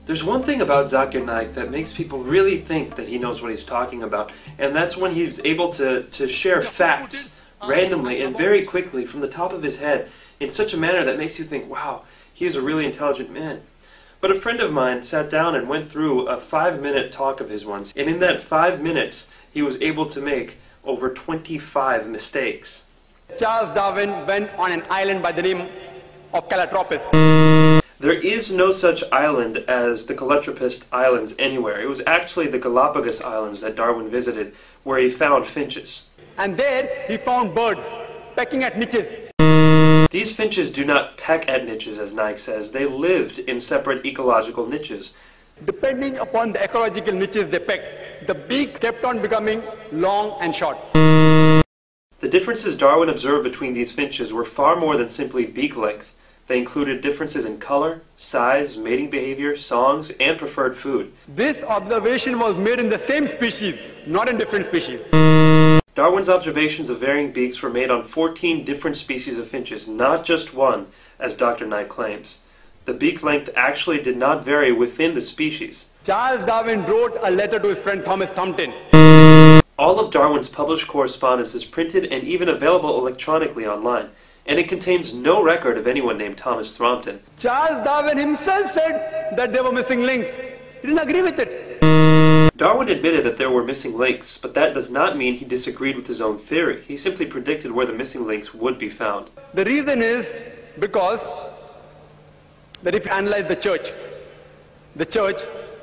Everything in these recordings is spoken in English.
There's one thing about Zakir Naik that makes people really think that he knows what he's talking about, and that's when he's able to share facts randomly and very quickly from the top of his head in such a manner that makes you think, wow, he is a really intelligent man. But a friend of mine sat down and went through a 5-minute talk of his once, and in that 5 minutes he was able to make over 25 mistakes. Charles Darwin went on an island by the name of Calotropis. There is no such island as the Calotropis Islands anywhere. It was actually the Galapagos Islands that Darwin visited, where he found finches. And there he found birds pecking at niches. These finches do not peck at niches, as Naik says. They lived in separate ecological niches. Depending upon the ecological niches they pecked, the beak kept on becoming long and short. The differences Darwin observed between these finches were far more than simply beak length. They included differences in color, size, mating behavior, songs, and preferred food. This observation was made in the same species, not in different species. Darwin's observations of varying beaks were made on 14 different species of finches, not just one, as Dr. Naik claims. The beak length actually did not vary within the species. Charles Darwin wrote a letter to his friend Thomas Thumpton. All of Darwin's published correspondence is printed and even available electronically online, and it contains no record of anyone named Thomas Thrompton. Charles Darwin himself said that there were missing links. He didn't agree with it. Darwin admitted that there were missing links, but that does not mean he disagreed with his own theory. He simply predicted where the missing links would be found. The reason is because that if you analyze the church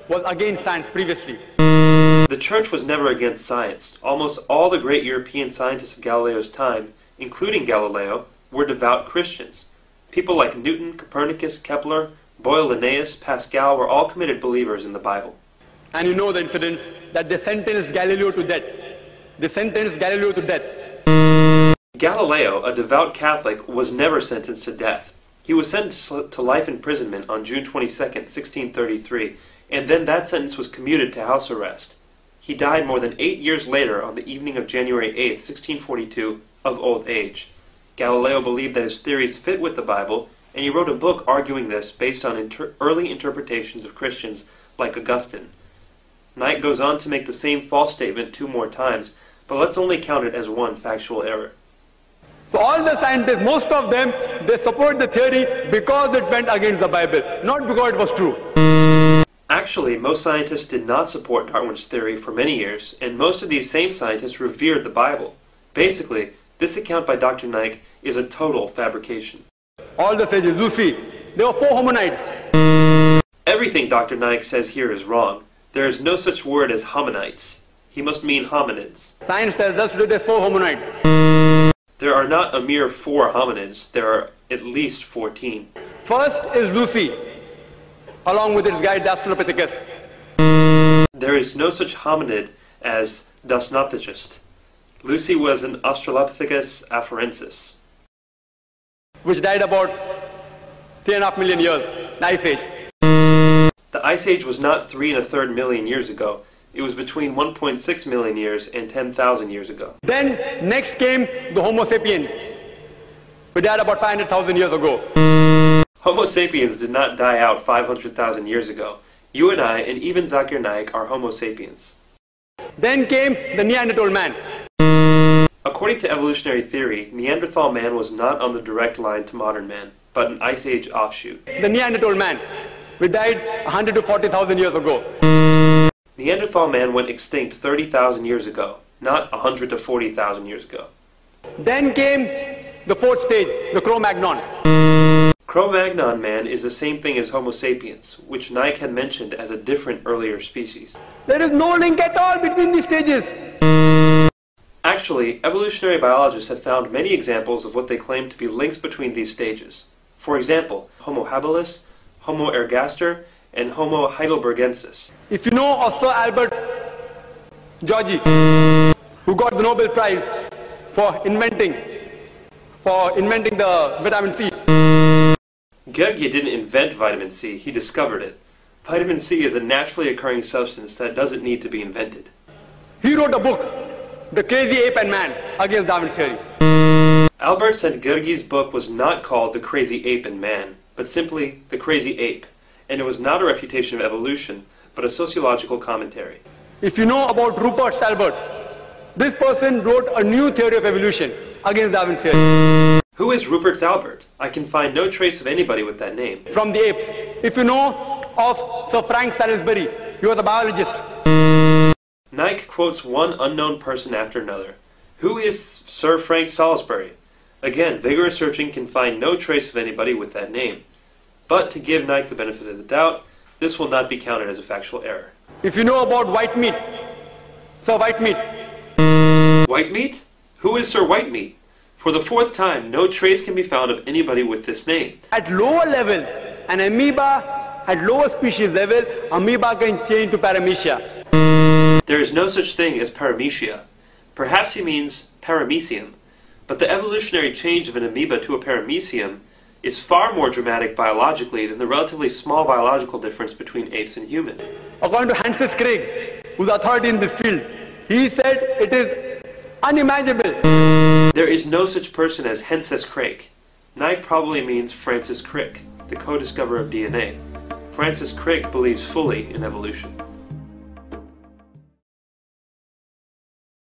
was against science previously. The church was never against science. Almost all the great European scientists of Galileo's time, including Galileo, were devout Christians. People like Newton, Copernicus, Kepler, Boyle, Linnaeus, Pascal were all committed believers in the Bible. And you know the incidents that they sentenced Galileo to death. Galileo, a devout Catholic, was never sentenced to death. He was sentenced to life imprisonment on June 22, 1633, and then that sentence was commuted to house arrest. He died more than 8 years later on the evening of January 8, 1642, of old age. Galileo believed that his theories fit with the Bible, and he wrote a book arguing this based on early interpretations of Christians like Augustine. Naik goes on to make the same false statement 2 more times, but let's only count it as one factual error. So all the scientists, most of them, they support the theory because it went against the Bible, not because it was true. Actually, most scientists did not support Darwin's theory for many years, and most of these same scientists revered the Bible. Basically, this account by Dr. Naik is a total fabrication. All the sages, Lucy, there were 4 hominids. Everything Dr. Naik says here is wrong. There is no such word as hominites. He must mean hominids. Science tells us that there are 4 hominids. There are not a mere 4 hominids. There are at least 14. First is Lucy, along with its guide Australopithecus. There is no such hominid as Dasnopithecus. Lucy was an Australopithecus afarensis, which died about 3.5 million years, the Ice Age. The Ice Age was not 3 1/3 million years ago. It was between 1.6 million years and 10,000 years ago. Then next came the Homo sapiens, who died about 500,000 years ago. Homo sapiens did not die out 500,000 years ago. You and I, and even Zakir Naik, are Homo sapiens. Then came the Neanderthal man. According to evolutionary theory, Neanderthal man was not on the direct line to modern man, but an Ice Age offshoot. The Neanderthal man, who died 100 to 40,000 years ago. Neanderthal man went extinct 30,000 years ago, not 100 to 40,000 years ago. Then came the 4th stage, the Cro-Magnon. Cro-Magnon man is the same thing as Homo sapiens, which Naik had mentioned as a different earlier species. There is no link at all between these stages. Actually, evolutionary biologists have found many examples of what they claim to be links between these stages. For example, Homo habilis, Homo ergaster, and Homo heidelbergensis. If you know of Sir Albert Georgi, who got the Nobel Prize for inventing the vitamin C. Georgi didn't invent vitamin C, he discovered it. Vitamin C is a naturally occurring substance that doesn't need to be invented. He wrote a book, The Crazy Ape and Man, against Darwin's theory. Albert said Georgi's book was not called The Crazy Ape and Man, but simply The Crazy Ape, and it was not a refutation of evolution, but a sociological commentary. If you know about Rupert Stalbert, this person wrote a new theory of evolution against Darwin's theory. Who is Rupert Stalbert? I can find no trace of anybody with that name. From the apes. If you know of Sir Frank Salisbury, he was a biologist. Naik quotes one unknown person after another. Who is Sir Frank Salisbury? Again, vigorous searching can find no trace of anybody with that name. But to give Naik the benefit of the doubt, this will not be counted as a factual error. If you know about Whitemeat, Sir Whitemeat. Whitemeat? Who is Sir Whitemeat? For the fourth time, no trace can be found of anybody with this name. At lower levels, an amoeba, at lower species level, amoeba can change to paramecia. There is no such thing as paramecia. Perhaps he means paramecium, but the evolutionary change of an amoeba to a paramecium is far more dramatic biologically than the relatively small biological difference between apes and humans. According to Francis Crick, who's authority in this field, he said it is unimaginable. There is no such person as Francis Crick. Naik probably means Francis Crick, the co-discoverer of DNA. Francis Crick believes fully in evolution.